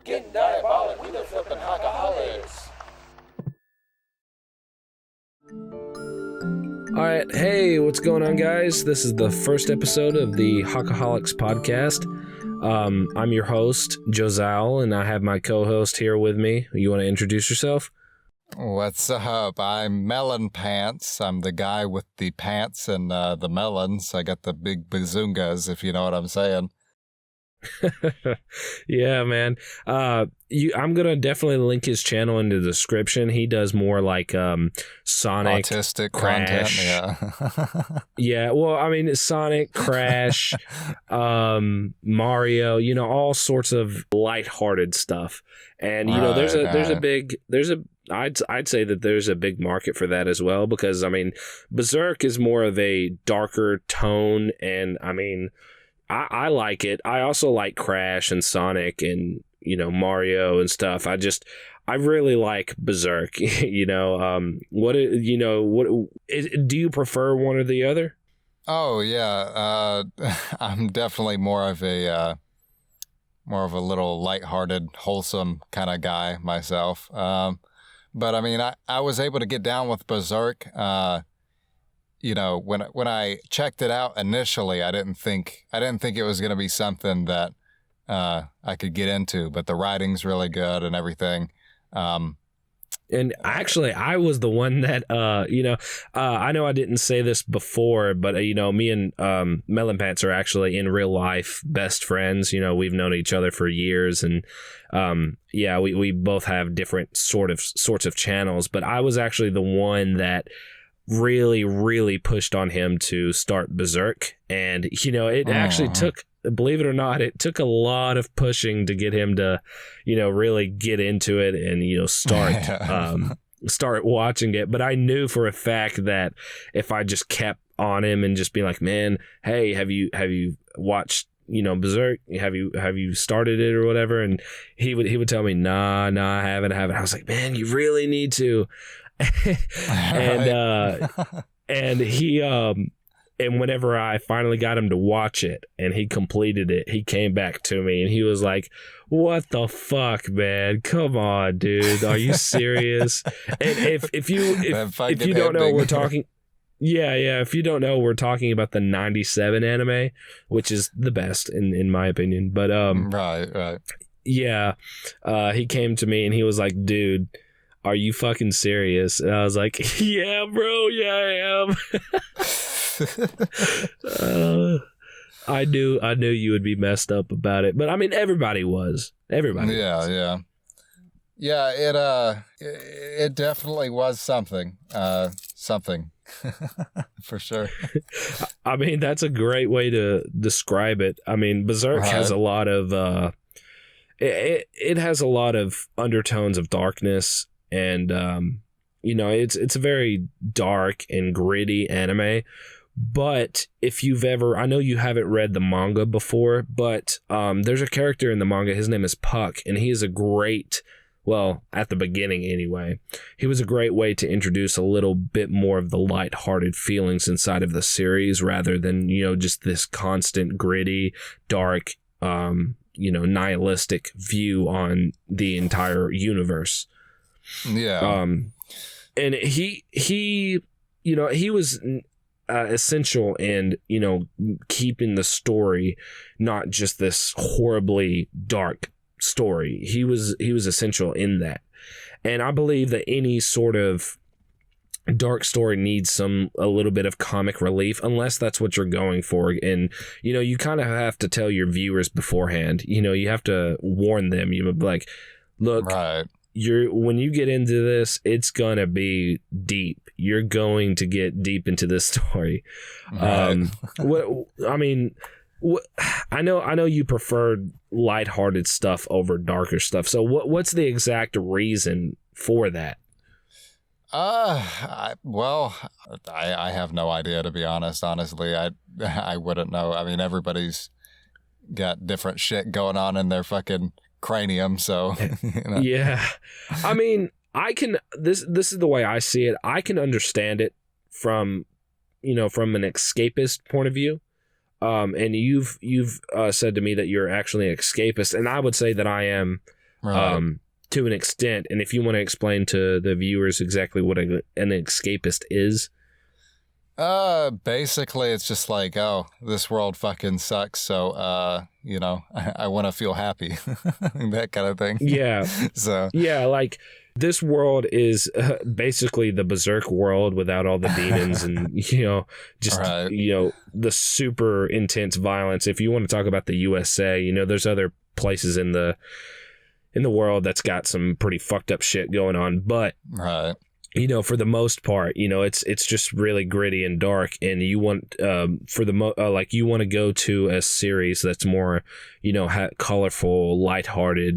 Getting diabolic with the flippin' Hawkaholics. Alright, hey, what's going on, guys? This is the first episode of the Hawkaholics podcast. I'm your host, Josal, and I have my co-host here with me. You want to introduce yourself? What's up? I'm Melon Pants. I'm the guy with the pants and the melons. I got the big bazungas, if you know what I'm saying. Yeah, man. I'm gonna definitely link his channel in the description. He does more like Sonic, autistic Crash. Content, yeah. Yeah, well, I mean, Sonic, Crash, Mario, all sorts of lighthearted stuff. And I'd say that there's a big market for that as well, because I mean, Berserk is more of a darker tone, and I mean, I like it. I also like Crash and Sonic and Mario and stuff. I really like Berserk. Do you prefer one or the other? Oh yeah, I'm definitely more of a little lighthearted, wholesome kind of guy myself. But I mean, I was able to get down with Berserk. When I checked it out initially, I didn't think it was going to be something that I could get into, but the writing's really good and everything. And actually, I was the one that, I know I didn't say this before, but, me and Melon Pants are actually in real life best friends. We've known each other for years, and we both have different sorts of channels, but I was actually the one that really, really pushed on him to start Berserk. And, it actually took, believe it or not, it took a lot of pushing to get him to, really get into it and, start watching it. But I knew for a fact that if I just kept on him and just be like, man, hey, have you watched, Berserk? Have you started it or whatever? And he would tell me, nah, I haven't. I was like, man, you really need to. And he and whenever I finally got him to watch it and he completed it, he came back to me and he was like, what the fuck, man, come on, dude, are you serious? And if you don't know, we're talking if you don't know, we're talking about the 97 anime, which is the best in my opinion, but right he came to me and he was like, dude, are you fucking serious? And I was like, yeah, bro, yeah, I am. I knew you would be messed up about it, but I mean, everybody was. Yeah. It definitely was something, for sure. I mean, that's a great way to describe it. I mean, Berserk has a lot of, it has a lot of undertones of darkness. And, it's a very dark and gritty anime, but if you've ever, I know you haven't read the manga before, but there's a character in the manga, his name is Puck, and he is a great, well, at the beginning anyway, he was a great way to introduce a little bit more of the lighthearted feelings inside of the series rather than, just this constant gritty, dark, nihilistic view on the entire universe. Yeah. And he was essential in, keeping the story not just this horribly dark story. He was essential in that. And I believe that any sort of dark story needs a little bit of comic relief, unless that's what you're going for. And, you kind of have to tell your viewers beforehand, you have to warn them. You would be like, look, right. When you get into this, it's gonna be deep. You're going to get deep into this story. Right. I know you prefer lighthearted stuff over darker stuff. So what's the exact reason for that? I have no idea, to be honest. Honestly, I wouldn't know. I mean, everybody's got different shit going on in their fucking cranium, so Yeah. I mean, this is the way I see it. I can understand it from an escapist point of view. And you've said to me that you're actually an escapist, and I would say that I am Right. To an extent. And if you want to explain to the viewers exactly what an escapist is. Basically it's just like, oh, this world fucking sucks, so you know, I want to feel happy. That kind of thing. Yeah. So yeah, like this world is basically the Berserk world without all the demons and just right. The super intense violence. If you want to talk about the USA, there's other places in the world that's got some pretty fucked up shit going on, but right. For the most part, it's just really gritty and dark, and you want you want to go to a series that's more, colorful, lighthearted,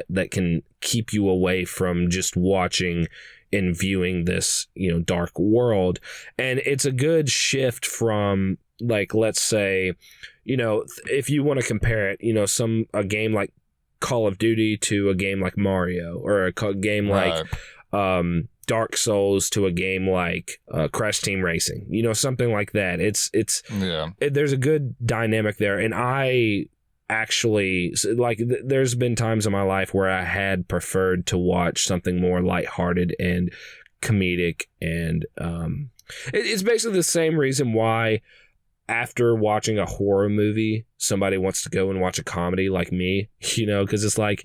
that can keep you away from just watching and viewing this, dark world. And it's a good shift from, like, let's say, if you want to compare it, a game like Call of Duty to a game like Mario, or a game like Dark Souls to a game like Crash Team Racing, something like that. There's a good dynamic there. And I actually, there's been times in my life where I had preferred to watch something more lighthearted and comedic. And it's basically the same reason why after watching a horror movie, somebody wants to go and watch a comedy like me, because it's like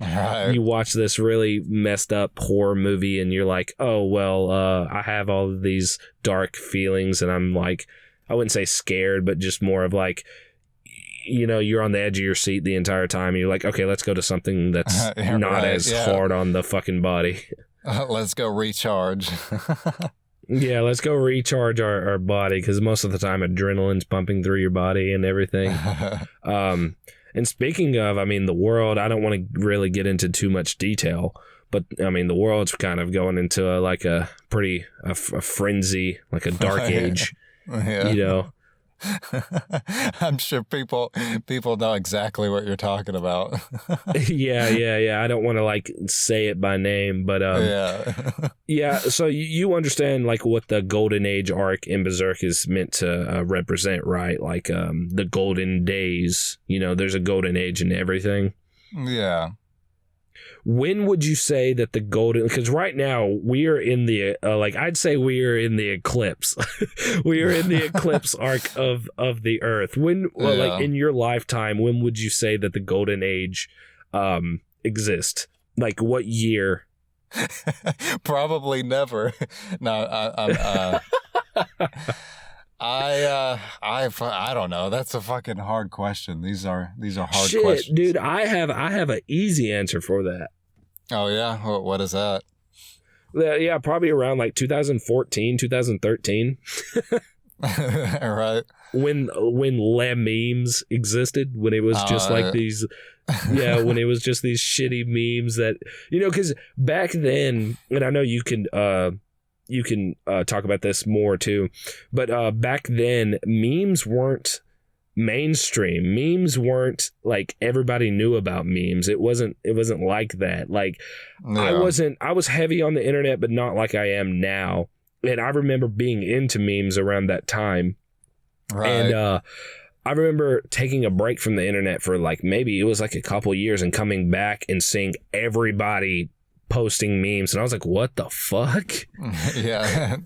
you watch this really messed up horror movie and you're like, oh, well, I have all of these dark feelings and I'm like, I wouldn't say scared, but just more of like, you're on the edge of your seat the entire time. And you're like, okay, let's go to something that's not as hard on the fucking body. Let's go recharge. Yeah, let's go recharge our body, because most of the time adrenaline's pumping through your body and everything. And speaking of, the world, I don't want to really get into too much detail, but the world's kind of going into a frenzy, like a dark age, I'm sure people know exactly what you're talking about. Yeah. I don't want to say it by name, but yeah. So you understand what the Golden Age arc in Berserk is meant to represent, right? The golden days. There's a golden age in everything. Yeah. When would you say that the golden? Because right now we are in the I'd say we are in the eclipse. We are in the eclipse arc of the Earth. When, in your lifetime, when would you say that the golden age exists? What year? Probably never. No, I don't know. That's a fucking hard question. These are hard questions. Dude, I have an easy answer for that. Oh yeah? What is that? Yeah, probably around 2014, 2013. Right. When le memes existed, when it was just these when it was just these shitty memes that because back then, and I know you can talk about this more too, but back then memes weren't mainstream. Memes weren't everybody knew about memes. It wasn't like that. I was heavy on the internet, but not like I am now. And I remember being into memes around that time. Right. And I remember taking a break from the internet for maybe it was a couple years and coming back and seeing everybody posting memes, and I was like, what the fuck? Yeah.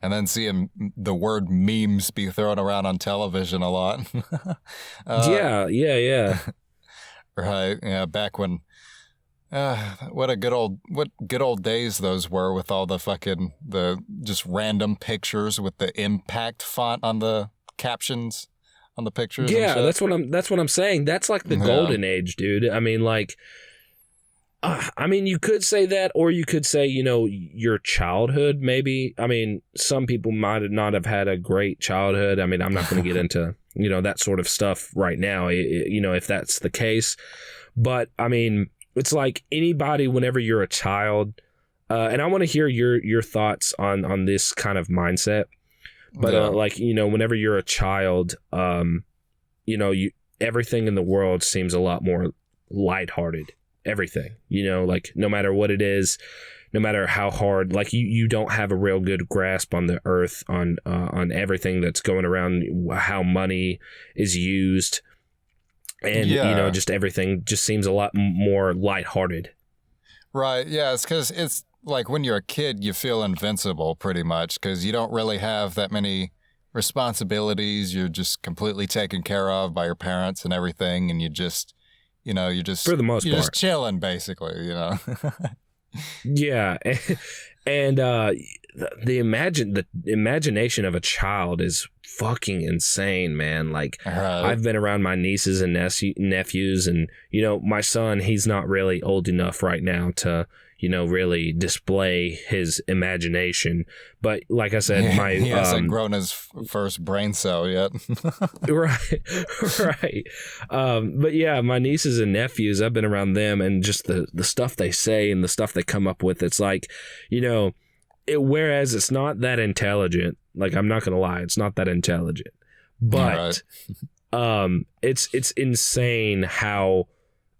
And then seeing the word memes be thrown around on television a lot. Yeah. Right. Yeah, back when what good old days those were, with all the just random pictures with the impact font on the captions on the pictures. Yeah, that's what I'm saying. That's the golden age, dude. You could say that, or you could say, your childhood, maybe. Some people might not have had a great childhood. I'm not going to get into, that sort of stuff right now, if that's the case. But, it's anybody, whenever you're a child, and I want to hear your thoughts on this kind of mindset. But, whenever you're a child, everything in the world seems a lot more lighthearted. Everything, no matter what it is, no matter how hard, you don't have a real good grasp on the earth, on everything that's going around, how money is used, and just everything just seems a lot more lighthearted. Right. Yeah. It's because it's like when you're a kid, you feel invincible pretty much because you don't really have that many responsibilities. You're just completely taken care of by your parents and everything. And you're just for the most you're part, just chilling basically, Yeah. And the imagination of a child is fucking insane, man. Like, I've been around my nieces and nephews, and my son, he's not really old enough right now to really display his imagination. But like I said, he hasn't grown his first brain cell yet. right. But yeah, my nieces and nephews, I've been around them, and just the stuff they say and the stuff they come up with, it's like, whereas it's not that intelligent, like, I'm not gonna lie, it's not that intelligent, but it's insane how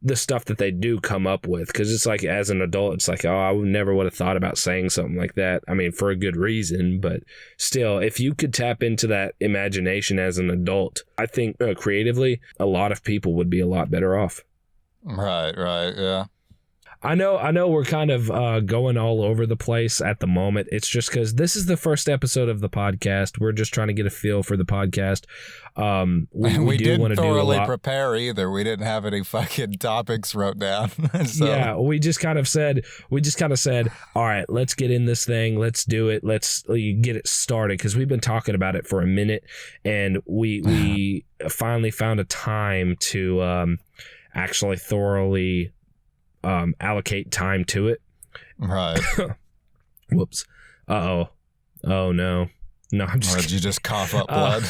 the stuff that they do come up with, because it's like, as an adult, it's like, oh, I never would have thought about saying something like that. I mean, for a good reason, but still, if you could tap into that imagination as an adult, I think creatively, a lot of people would be a lot better off. Right, yeah. I know we're kind of going all over the place at the moment. It's just because this is the first episode of the podcast. We're just trying to get a feel for the podcast. We didn't thoroughly prepare either. We didn't have any fucking topics wrote down. So. Yeah, we just kind of said, all right, let's get in this thing. Let's do it. Let's get it started, because we've been talking about it for a minute, and we finally found a time to actually thoroughly allocate time to it. Right. Whoops. Oh no, I'm just. Or did you just cough up blood?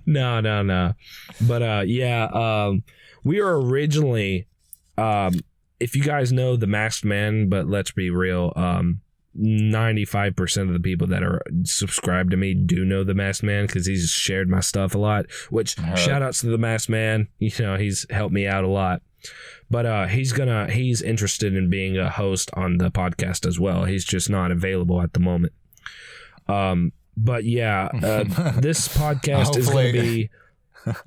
No. But we were originally, if you guys know The Masked Man, but let's be real, 95% of the people that are subscribed to me do know The Masked Man, because he's shared my stuff a lot, which shout outs to The Masked Man. He's helped me out a lot, but he's interested in being a host on the podcast as well. He's just not available at the moment. But yeah, this podcast is going to be,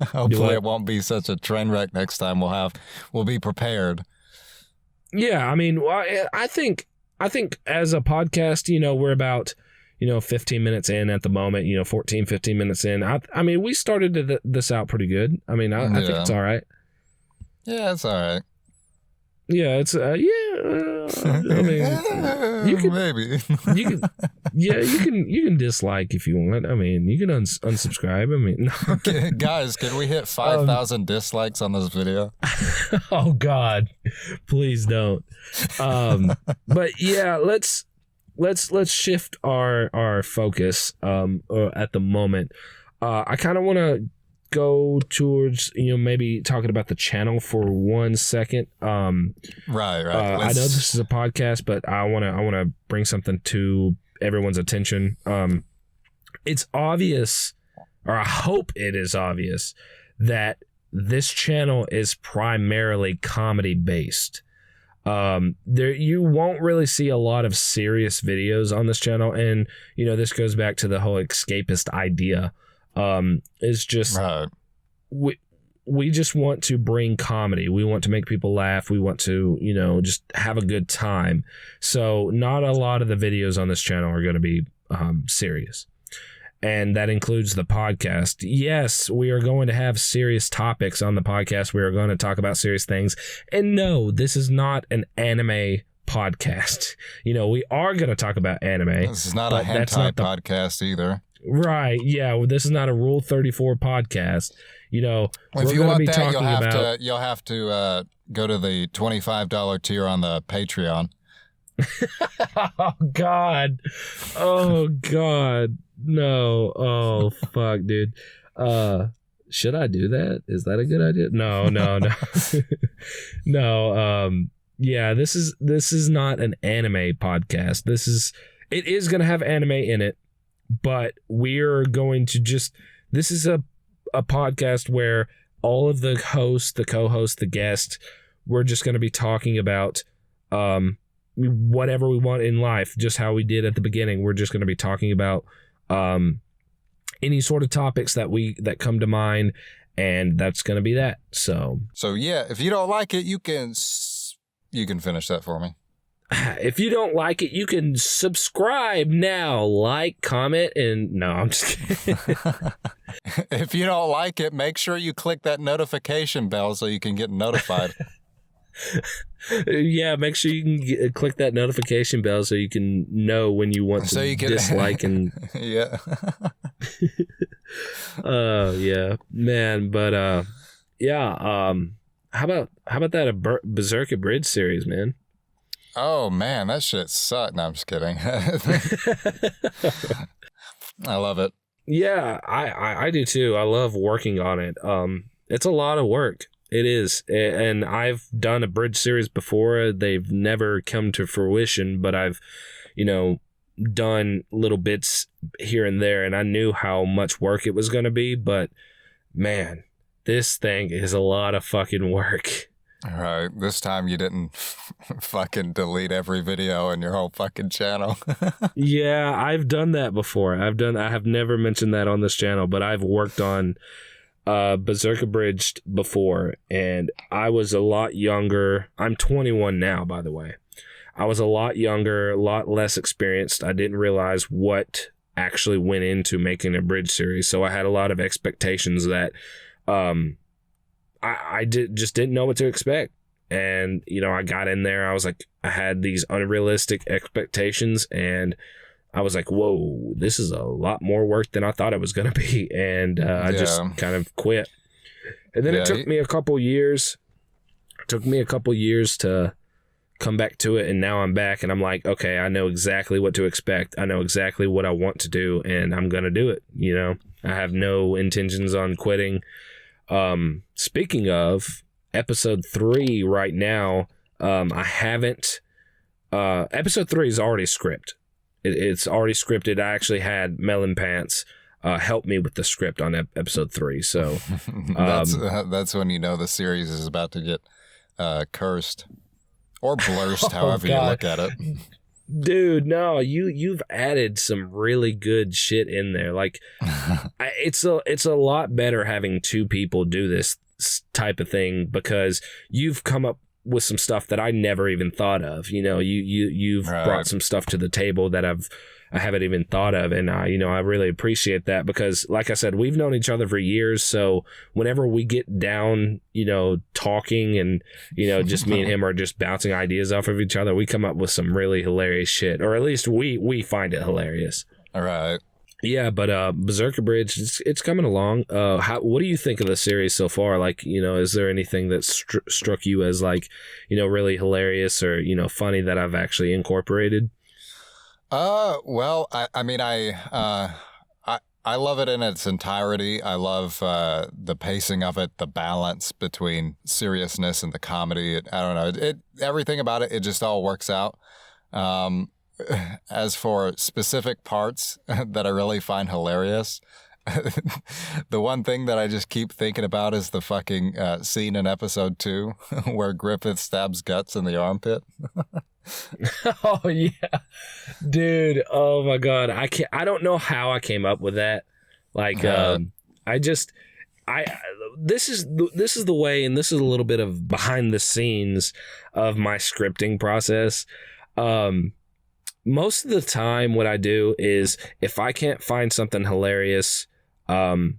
hopefully it won't be such a train wreck next time. We'll be prepared. Yeah. I mean, I think as a podcast, we're about, 15 minutes in at the moment, 14, 15 minutes in. I mean, we started this out pretty good. I mean, I think it's all right. Yeah, it's all right. Yeah, it's, I mean, you can, maybe. you can dislike if you want. I mean, you can unsubscribe. I mean, guys, can we hit 5,000 dislikes on this video? Oh God, please don't. But yeah, let's shift our focus at the moment. I kind of want to go towards maybe talking about the channel for 1 second. Right. I know this is a podcast, but I want to bring something to everyone's attention. It's obvious, or I hope it is obvious, that this channel is primarily comedy based. You won't really see a lot of serious videos on this channel, and this goes back to the whole escapist idea. It's just we just want to bring comedy. We want to make people laugh. We want to just have a good time. So not a lot of the videos on this channel are going to be serious. And that includes the podcast. Yes, we are going to have serious topics on the podcast. We are going to talk about serious things. And no, this is not an anime podcast. We are going to talk about anime. This is not a hentai podcast either. Right. Yeah. Well, this is not a Rule 34 podcast. If you want that, you'll have to go to the $25 tier on the Patreon. Oh God. No. Oh fuck, dude. Should I do that? Is that a good idea? No. No. Yeah, this is not an anime podcast. It is going to have anime in it, but we're going to this is a podcast where all of the hosts, the co-hosts, the guests, we're just going to be talking about whatever we want in life, just how we did at the beginning. We're just going to be talking about any sort of topics that come to mind, and that's going to be that. So yeah, if you don't like it, you can finish that for me. If you don't like it, you can subscribe now, like, comment, and no, I'm just kidding. If you don't like it, make sure you click that notification bell so you can get notified. Yeah, make sure you can click that notification bell so you can know when you want to dislike and yeah. Yeah, man. But yeah. How about that Berserk Abridged series, man? Oh man, that shit sucked. No, I'm just kidding. I love it. Yeah, I do too. I love working on it. It's a lot of work. It is. And I've done a bridge series before. They've never come to fruition, but I've, done little bits here and there, and I knew how much work it was going to be, but man, this thing is a lot of fucking work. All right. This time you didn't fucking delete every video in your whole fucking channel. Yeah, I've done that before. I have never mentioned that on this channel, but I've worked on Berserk Abridged before, and I was a lot younger. I'm 21 now, by the way. I was a lot younger, a lot less experienced. I didn't realize what actually went into making a bridge series, so I had a lot of expectations that I just didn't know what to expect. And, I got in there, I was like, I had these unrealistic expectations, and I was like, whoa, this is a lot more work than I thought it was going to be. And I just kind of quit. And then it took me a couple years. It took me a couple years to come back to it, and now I'm back, and I'm like, okay, I know exactly what to expect. I know exactly what I want to do, and I'm going to do it. I have no intentions on quitting. Speaking of episode 3 right now, I haven't, episode 3 is already scripted. It's already scripted. I actually had Melon Pants help me with the script on episode 3. So that's when you know the series is about to get cursed or blurst, however you look at it. Dude, no, you've added some really good shit in there. Like, it's a lot better having 2 people do this type of thing, because you've come up with some stuff that I never even thought of. You've brought some stuff to the table that I haven't even thought of, and I really appreciate that, because like I said, we've known each other for years, so whenever we get down, talking, and just me and him are just bouncing ideas off of each other, we come up with some really hilarious shit, or at least we find it hilarious. All right. Yeah, but Berserk Abridged, it's coming along. What do you think of the series so far? Like, is there anything that struck you as like, really hilarious or funny that I've actually incorporated? Well, I mean, I love it in its entirety. I love the pacing of it, the balance between seriousness and the comedy. I don't know, everything about it just all works out. As for specific parts that I really find hilarious, the one thing that I just keep thinking about is the fucking scene in episode 2 where Griffith stabs Guts in the armpit. Oh yeah, dude. Oh my God. I don't know how I came up with that. Like, this is the way, and this is a little bit of behind the scenes of my scripting process. Most of the time what I do is, if I can't find something hilarious, or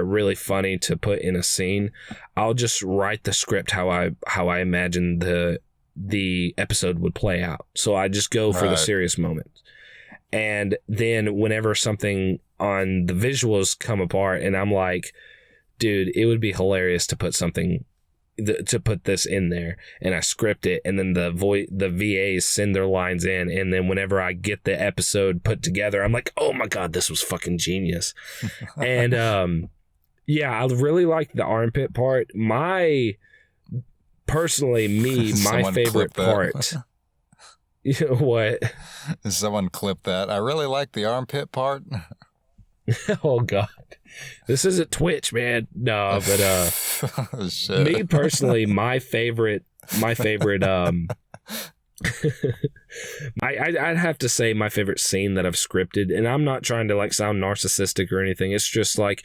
really funny to put in a scene, I'll just write the script how I imagine the episode would play out. So I just go for the serious moment. And then whenever something on the visuals come apart and I'm like, dude, it would be hilarious to put this in there, and I script it, and then the VAs send their lines in, and then whenever I get the episode put together, I'm like, oh my God, this was fucking genius. And yeah, I really like the armpit part. My favorite part. What? Someone clip that. I really like the armpit part. Oh God, this isn't Twitch, man. No, but Shit. Me personally, my favorite I'd have to say my favorite scene that I've scripted, and I'm not trying to like sound narcissistic or anything. It's just like,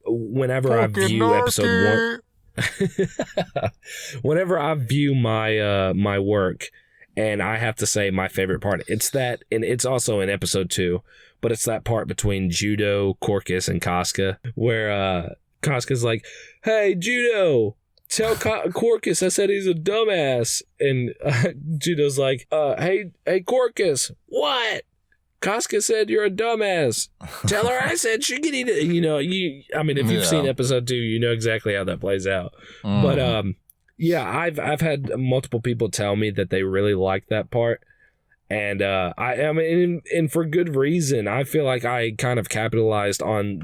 whenever I view episode 1, whenever I view my work, and I have to say my favorite part, it's that, and it's also in episode 2, but it's that part between Judo, Corcus, and Casca, where Casca's like, "Hey, Judo, tell Corcus I said he's a dumbass," and Judo's like, "Hey, Corcus, what? Casca said you're a dumbass. Tell her I said she could eat it." You know, if you've seen episode 2, you know exactly how that plays out. But yeah, I've had multiple people tell me that they really like that part, and I mean, and for good reason. I feel like I kind of capitalized on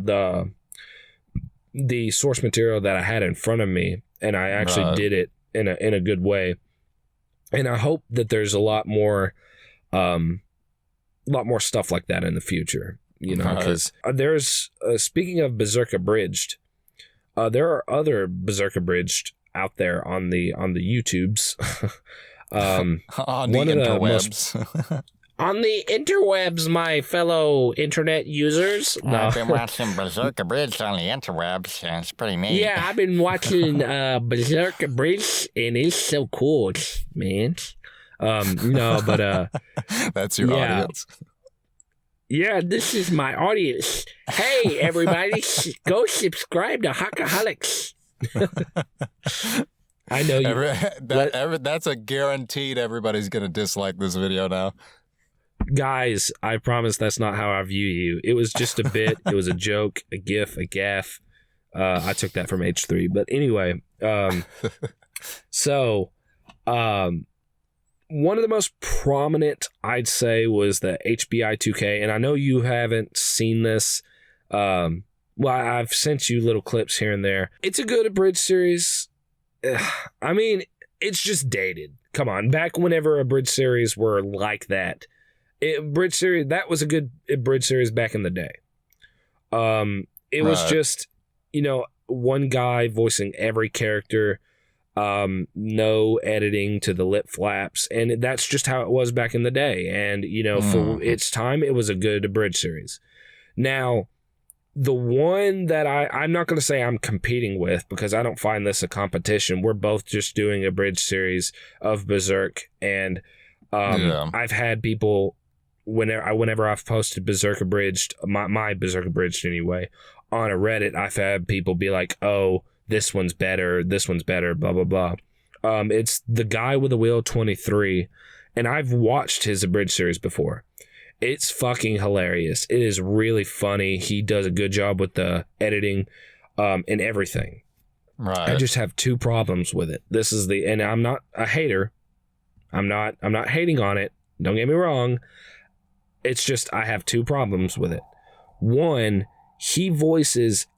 the source material that I had in front of me, and I actually did it in a good way. And I hope that there's a lot more stuff like that in the future, you know, because there's speaking of Berserk Abridged, there are other Berserk Abridged out there on the YouTubes. On the interwebs. On the interwebs, my fellow internet users. I've been watching Berserk Abridged on the interwebs, and it's pretty neat. Yeah, I've been watching Berserk Abridged, and it's so cool, man. No, but that's your audience. Yeah, this is my audience. Hey, everybody, go subscribe to Hawkaholics. I know you. That's a guaranteed. Everybody's gonna dislike this video now. Guys, I promise that's not how I view you. It was just a bit. It was a joke, a gif, a gaff. I took that from H3. But anyway, so one of the most prominent, I'd say, was the HBI 2K. And I know you haven't seen this. Well, I've sent you little clips here and there. It's a good abridged series. I mean, it's just dated. Come on. Back whenever abridged series were like that. Bridge series, that was a good bridge series back in the day. It was just, you know, one guy voicing every character, no editing to the lip flaps, and that's just how it was back in the day. And, you know, for its time, it was a good bridge series. Now, the one that I'm not going to say I'm competing with, because I don't find this a competition. We're both just doing a bridge series of Berserk, and I've had people, whenever I've posted Berserk Abridged, my Berserk Abridged anyway, on a Reddit, I've had people be like, "Oh, this one's better, blah, blah, blah." It's the guy with the wheel 23, and I've watched his abridged series before. It's fucking hilarious. It is really funny. He does a good job with the editing and everything. Right. I just have 2 problems with it. And I'm not a hater. I'm not hating on it. Don't get me wrong. It's just I have 2 problems with it. One, he voices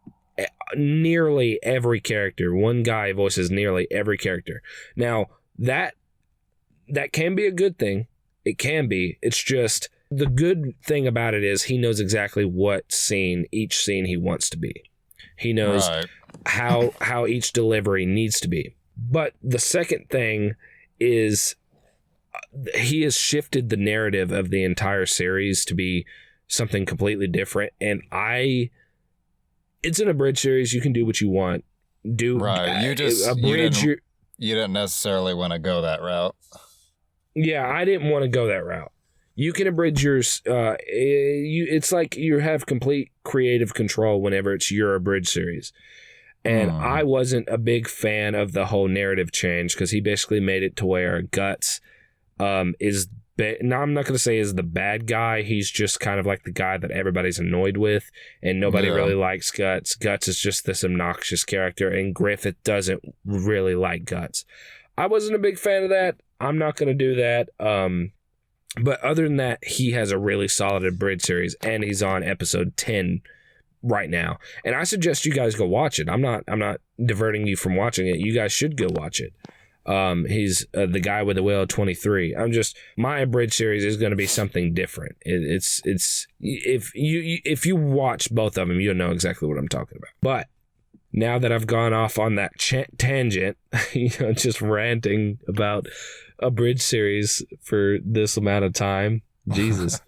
nearly every character. One guy voices nearly every character. Now, that can be a good thing. It can be. It's just the good thing about it is he knows exactly what each scene he wants to be. He knows how each delivery needs to be. But the second thing is he has shifted the narrative of the entire series to be something completely different. And it's an abridged series. You can do what you want. You didn't necessarily want to go that route. Yeah, I didn't want to go that route. You can abridge yours. It's like you have complete creative control whenever it's your abridged series. And I wasn't a big fan of the whole narrative change, because he basically made it to where Guts is... Now, I'm not going to say is the bad guy. He's just kind of like the guy that everybody's annoyed with, and nobody really likes Guts. Guts is just this obnoxious character, and Griffith doesn't really like Guts. I wasn't a big fan of that. I'm not going to do that. But other than that, he has a really solid abridged series, and he's on episode 10 right now. And I suggest you guys go watch it. I'm not diverting you from watching it. You guys should go watch it. He's the guy with the whale 23. My abridged series is going to be something different. It's if you watch both of them, you'll know exactly what I'm talking about. But now that I've gone off on that tangent, just ranting about a bridge series for this amount of time, Jesus.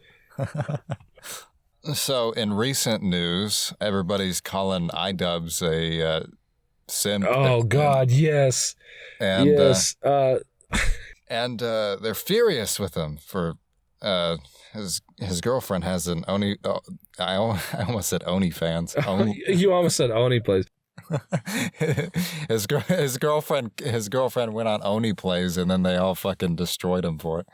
So in recent news, everybody's calling Idubbbz a simp. Oh God, yes, and yes. and they're furious with him for his girlfriend has an Oni. I almost said OnlyFans. You almost said Oni plays. his girlfriend went on Oni plays, and then they all fucking destroyed him for it.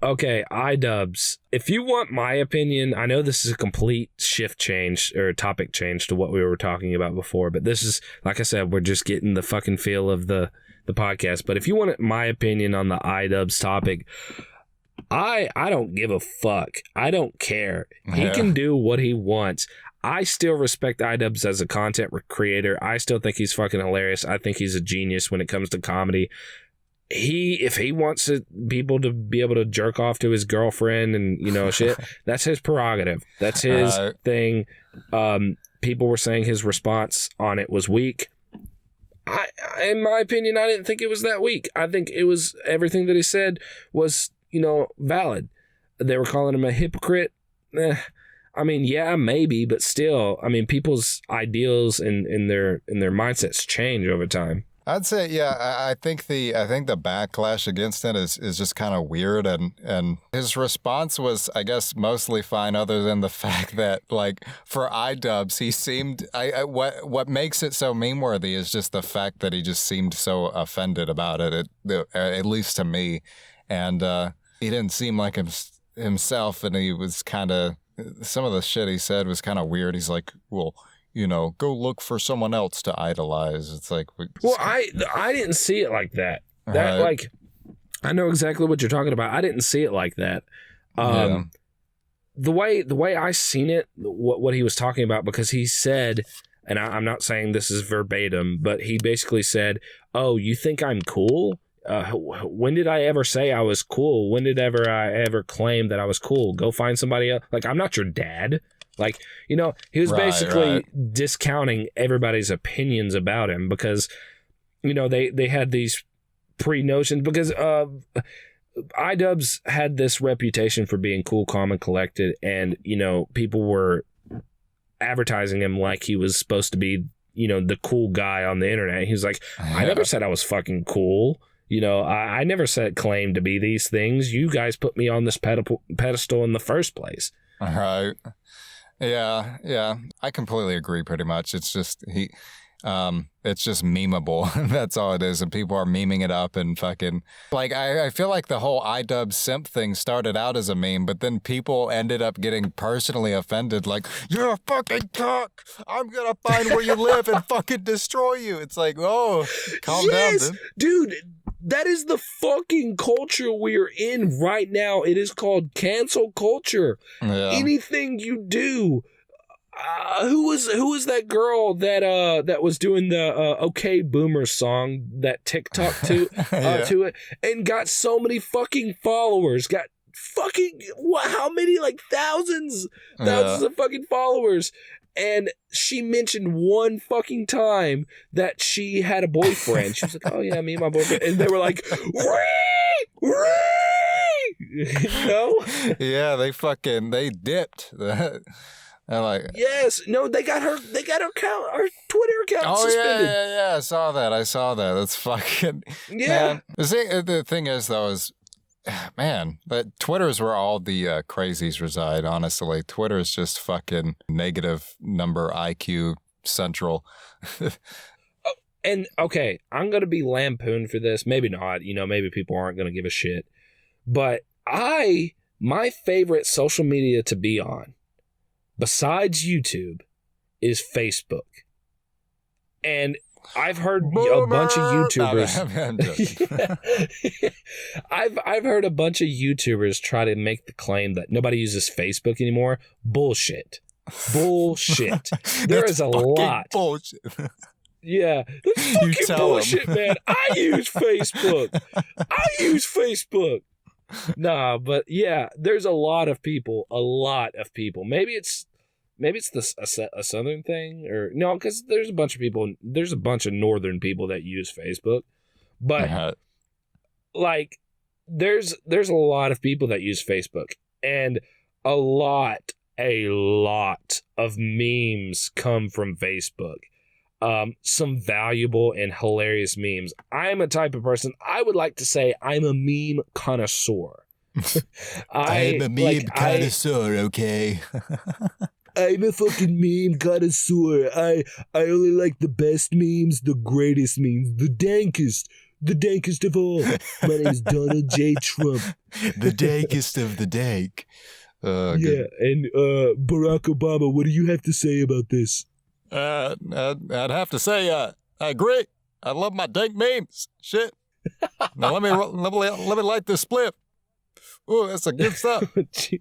Okay, Idubbbz. If you want my opinion, I know this is a complete shift change or topic change to what we were talking about before, but this is, like I said, we're just getting the fucking feel of the podcast. But if you want my opinion on the Idubbbz topic, I don't give a fuck. I don't care. He can do what he wants. I still respect Idubbbz as a content creator. I still think he's fucking hilarious. I think he's a genius when it comes to comedy. If he wants people to be able to jerk off to his girlfriend and, you know, shit, that's his prerogative. That's his thing. People were saying his response on it was weak. In my opinion, I didn't think it was that weak. I think it was everything that he said was, you know, valid. They were calling him a hypocrite. I mean, yeah, maybe, but still, I mean, people's ideals and their mindsets change over time. I'd say, yeah, I think the backlash against it is just kind of weird, and his response was, I guess, mostly fine, other than the fact that, like, for Idubbbz, he seemed, what makes it so meme-worthy is just the fact that he just seemed so offended about it, at least to me, and he didn't seem like himself, and he was kind of, some of the shit he said was kind of weird. He's like, well, you know, go look for someone else to idolize. It's like, well, I didn't see it like that. That like, I know exactly what you're talking about. I didn't see it like that. The way I seen it, what he was talking about, because he said, and I'm not saying this is verbatim, but he basically said, "Oh, you think I'm cool? When did I ever say I was cool? When did I ever claim that I was cool? Go find somebody else. Like, I'm not your dad." Like, you know, he was basically discounting everybody's opinions about him because, you know, they had these pre-notions because Idubbbz had this reputation for being cool, calm, and collected, and, you know, people were advertising him like he was supposed to be, you know, the cool guy on the internet. He was like, I never said I was fucking cool. You know, I never claimed to be these things. You guys put me on this pedestal in the first place. All right. Yeah. I completely agree pretty much. It's just it's just memeable. That's all it is. And people are memeing it up and fucking like I feel like the whole Idubbbz simp thing started out as a meme, but then people ended up getting personally offended, like, you're a fucking cock. I'm gonna find where you live and fucking destroy you. It's like, oh, calm down, dude. That is the fucking culture we're in right now. It is called cancel culture. Yeah. Anything you do. Who was that girl that was doing the OK Boomer song, that TikTok to it, and got so many fucking followers? Got fucking how many, like thousands of fucking followers. And she mentioned one fucking time that she had a boyfriend. She was like, "Oh yeah, me and my boyfriend," and they were like, "Ree!" You know? Yeah, they dipped. They're like, yes, no, they got her account, her Twitter account suspended. Yeah, I saw that. That's fucking man. The thing is, though, man, but Twitter is where all the crazies reside, honestly. Twitter is just fucking negative number IQ central. And, okay, I'm going to be lampooned for this. Maybe not. You know, maybe people aren't going to give a shit. But my favorite social media to be on, besides YouTube, is Facebook. And I've heard a bunch of YouTubers. I've heard a bunch of YouTubers try to make the claim that nobody uses Facebook anymore. Bullshit. There is a lot. Bullshit. Yeah, that's fucking bullshit, man. I use Facebook. Nah, but yeah, there's a lot of people. Maybe it's a southern thing, or no, because there's a bunch of northern people that use Facebook, but like there's a lot of people that use Facebook, and a lot a lot of memes come from Facebook. Some valuable and hilarious memes. I'm a type of person, I would like to say I'm a meme connoisseur. I'm a meme connoisseur, okay? I'm a fucking meme connoisseur. I only like the best memes, the greatest memes, the dankest of all. My name is Donald J. Trump. The dankest of the dank. Yeah, good. And Barack Obama, what do you have to say about this? I'd have to say, I agree. I love my dank memes. Shit. Now let me light this spliff. Ooh, that's a good stuff. Okay,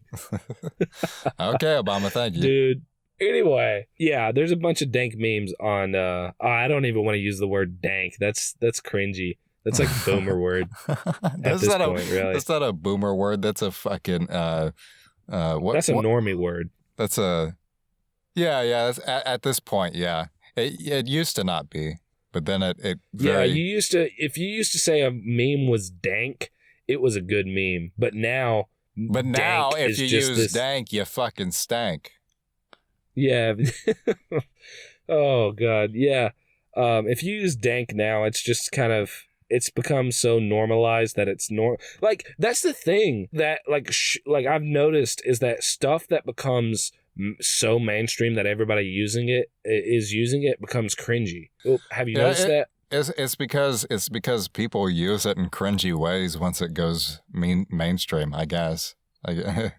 Obama, thank you. Dude. Anyway, yeah, there's a bunch of dank memes on I don't even want to use the word dank. That's cringy. That's like a boomer word. That's not a boomer word. That's a fucking what? That's a normie word. That's a yeah. That's, at this point, yeah. It used to not be, but then it very... Yeah, if you used to say a meme was dank, it was a good meme. But now if you use dank, you fucking stank. Yeah. Oh God, yeah. If you use dank now, it's just kind of, it's become so normalized that it's like that's the thing that like I've noticed is that stuff that becomes so mainstream that everybody using it becomes cringy. Oh, have you noticed that? It's because people use it in cringy ways once it goes mainstream, I guess. I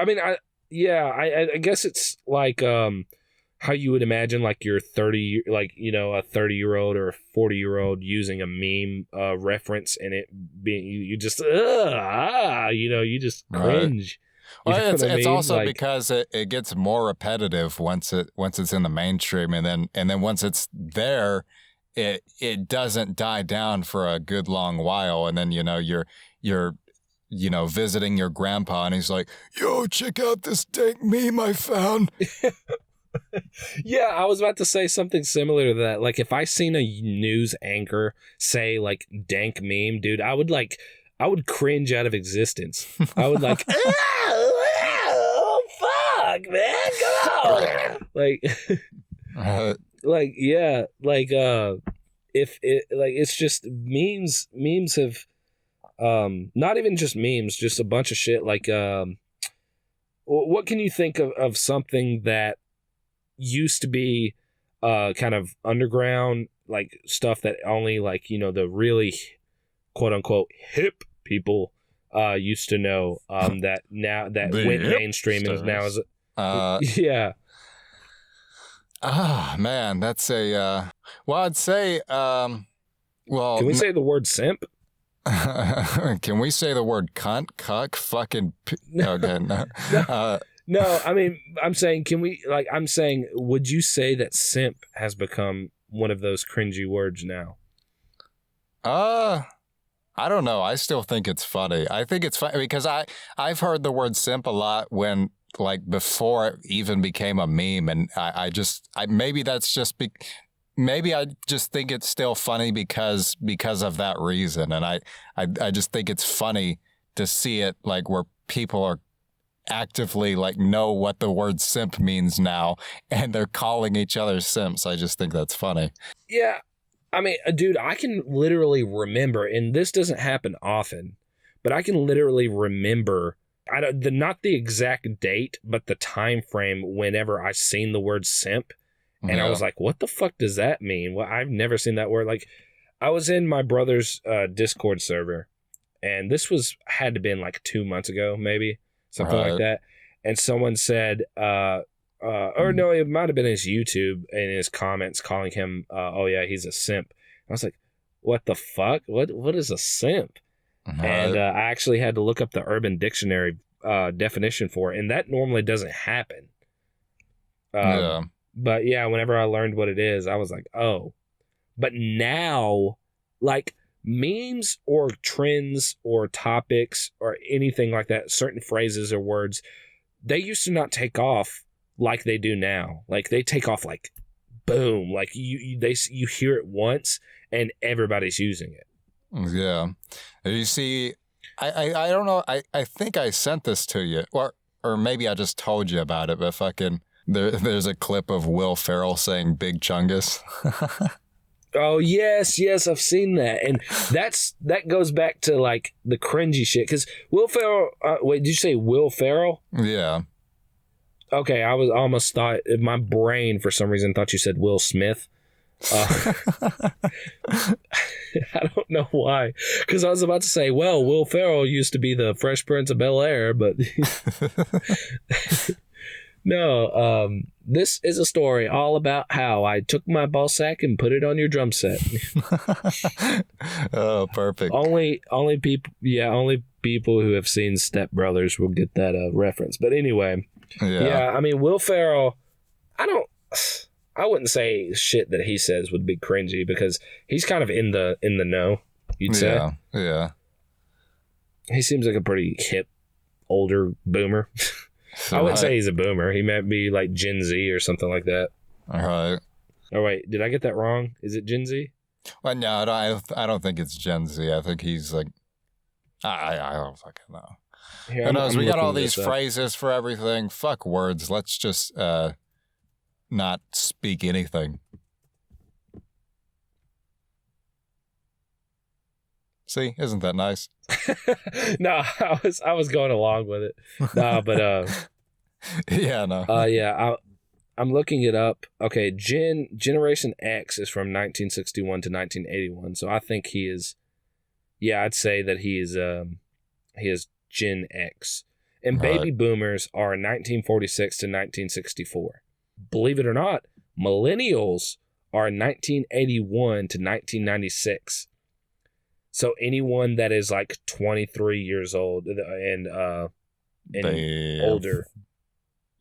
mean, I guess it's like how you would imagine like your 30, like, you know, a 30-year-old or a 40-year-old using a meme reference and it being you just you just cringe. Right. Well, it's also like, because it gets more repetitive once it's in the mainstream, and then once it's there, it doesn't die down for a good long while, and then you're visiting your grandpa and he's like, yo, check out this dank meme I found. Yeah, I was about to say something similar to that. Like if I seen a news anchor say like dank meme, dude, I would cringe out of existence. I would like, oh fuck, man, come on. If it like it's just memes have not even just memes, just a bunch of shit. Like what can you think of something that used to be kind of underground, like stuff that only like the really quote unquote hip people used to know, that now that went mainstream and is now as yeah. Ah, man, that's a well, I'd say well, can we say the word simp? Can we say the word cunt, cuck, fucking okay, no. No, I mean, I'm saying, would you say that simp has become one of those cringy words now? I don't know. I still think it's funny. I think it's funny because I've heard the word simp a lot when, like, before it even became a meme, and maybe that's just maybe I just think it's still funny because of that reason, and I just think it's funny to see it like where people are actively like know what the word simp means now and they're calling each other simps. I just think that's funny. Yeah, I mean, dude, I can literally remember, and this doesn't happen often, but I can literally remember not the exact date, but the time frame whenever I seen the word simp, and yeah. I was like, what the fuck does that mean? Well, I've never seen that word. Like, I was in my brother's Discord server, and this had to been like 2 months ago, maybe. Something like that. And someone said, or no, it might have been his YouTube in his comments calling him, oh yeah, he's a simp. I was like, what the fuck? What is a simp? And I actually had to look up the Urban Dictionary definition for it, and that normally doesn't happen. Yeah. But yeah, whenever I learned what it is, I was like, oh. But now, like, memes or trends or topics or anything like that, certain phrases or words, they used to not take off like they do now. Like they take off like boom, like you hear it once and everybody's using it. Yeah. You see, I don't know. I think I sent this to you, or or maybe I just told you about it, but fucking there's a clip of Will Ferrell saying "Big Chungus." Oh yes, I've seen that, and that goes back to like the cringy shit. Because Will Ferrell, wait, did you say Will Ferrell? Yeah. Okay, I was almost thought my brain for some reason thought you said Will Smith. I don't know why, because I was about to say, well, Will Ferrell used to be the Fresh Prince of Bel-Air, but no. This is a story all about how I took my ball sack and put it on your drum set. Oh, perfect. Only people who have seen Step Brothers will get that reference. But anyway, yeah. I mean, Will Ferrell, I wouldn't say shit that he says would be cringy because he's kind of in the know, you'd say. Yeah. He seems like a pretty hip, older boomer. I wouldn't say he's a boomer. He might be like Gen Z or something like that. All right. Oh, wait. Did I get that wrong? Is it Gen Z? Well, no, I don't think it's Gen Z. I think he's like, I don't fucking know. Here, Who knows? We got all these phrases for everything. Fuck words. Let's just not speak anything. See, isn't that nice? No, I was going along with it. No, but yeah, no. I'm looking it up. Okay, Generation X is from 1961 to 1981. So I think he is. Yeah, I'd say that he is Gen X, and baby boomers are 1946 to 1964. Believe it or not, millennials are 1981 to 1996. So anyone that is like 23 years old and older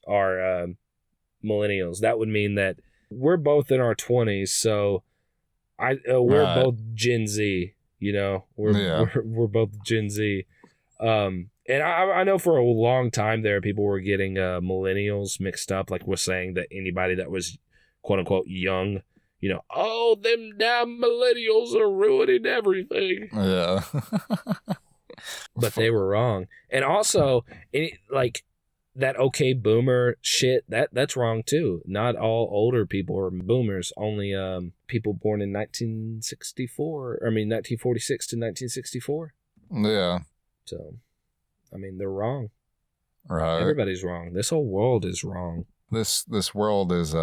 are millennials. That would mean that we're both in our 20s. So we're both Gen Z. You know, we're both Gen Z. And I know for a long time there, people were getting millennials mixed up. Like we're saying that anybody that was quote unquote young, you know, oh, them damn millennials are ruining everything. Yeah. But they were wrong. And also, like that okay boomer shit, that's wrong too. Not all older people are boomers. Only people born in 1946 to 1964. Yeah. So, I mean, they're wrong. Right. Everybody's wrong. This whole world is wrong. This world is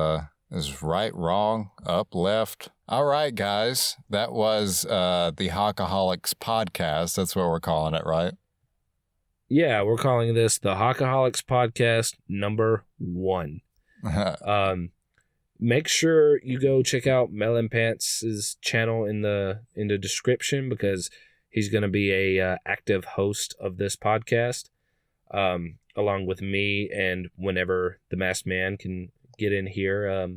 right, wrong, up, left. All right, guys. That was the Hawkaholics podcast. That's what we're calling it, right? Yeah, we're calling this the Hawkaholics podcast number 1. Make sure you go check out Melon Pants' channel in the description because he's going to be a active host of this podcast, along with me and whenever the Masked Man can get in here.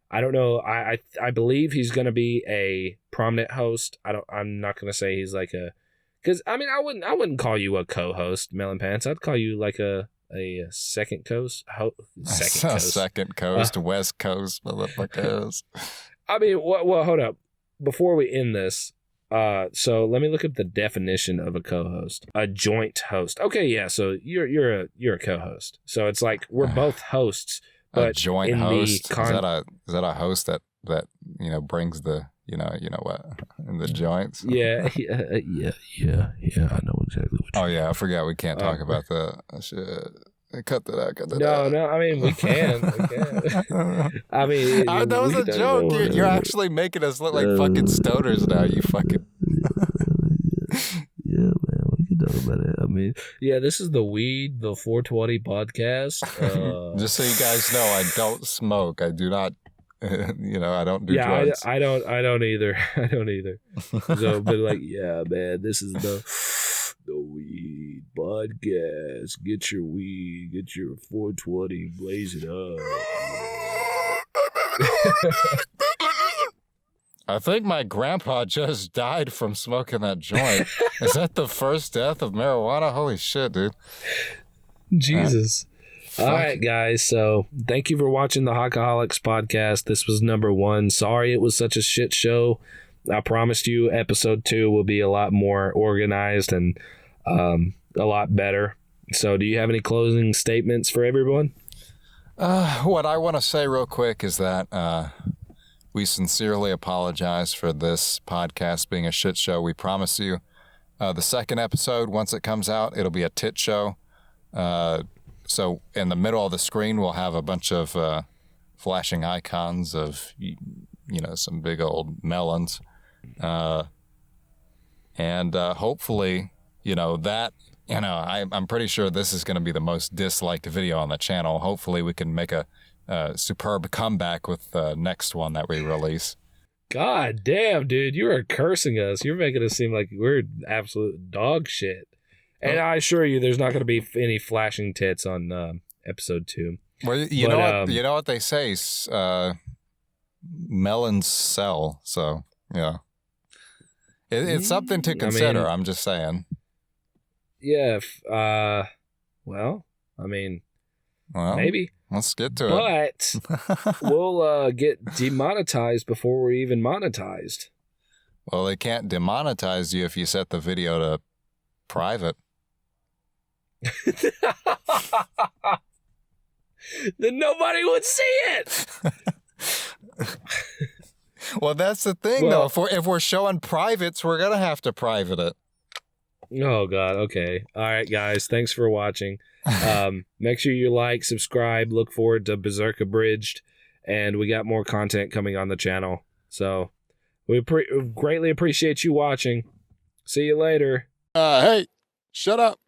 I don't know. I believe he's going to be a prominent host. I'm not going to say he's like a, because I mean I wouldn't call you a co-host, Melon Pants. I'd call you like a second coast. Second coast, West Coast, motherfuckers. I mean, well, hold up. Before we end this, so let me look up the definition of a co-host. A joint host. Okay, yeah. So you're a co-host. So it's like we're both hosts. But a joint host. Is that a host that brings the you know what in the joints? Yeah. I know exactly what. Oh yeah, I forgot we can't talk about the shit. Cut that out. No. I mean, we can. I mean, that was a joke, dude. You're actually making us look like fucking stoners now. You fucking. Yeah, man, we can talk about it. I mean, yeah, this is the 420 podcast. Just so you guys know, I don't smoke. I do not. I don't do drugs. I don't either. So, but like, yeah, man, this is the weed podcast. Get your weed, get your 420, blaze it up. I think my grandpa just died from smoking that joint. Is that the first death of marijuana? Holy shit, dude. Jesus. All right, guys. So thank you for watching the Hawkaholics podcast. This was number 1. Sorry it was such a shit show. I promised you episode 2 will be a lot more organized and a lot better. So do you have any closing statements for everyone? What I want to say real quick is that we sincerely apologize for this podcast being a shit show. We promise you the second episode, once it comes out, it'll be a tit show. So in the middle of the screen, we'll have a bunch of flashing icons of, some big old melons. And hopefully, I'm pretty sure this is going to be the most disliked video on the channel. Hopefully we can make a superb comeback with the next one that we release. God damn, dude, you are cursing us. You're making us seem like we're absolute dog shit. And I assure you, there's not going to be any flashing tits on episode 2. Well, you know what they say, melons sell. So yeah, it's something to consider. I'm just saying. Yeah. Maybe. Let's get to it. But we'll get demonetized before we're even monetized. Well, they can't demonetize you if you set the video to private. Then nobody would see it. Well, that's the thing, though. If we're showing privates, we're gonna have to private it. Oh God. Okay. All right, guys. Thanks for watching. Make sure you like, subscribe. Look forward to Berserk Abridged, and we got more content coming on the channel. So we greatly appreciate you watching. See you later. Hey, shut up.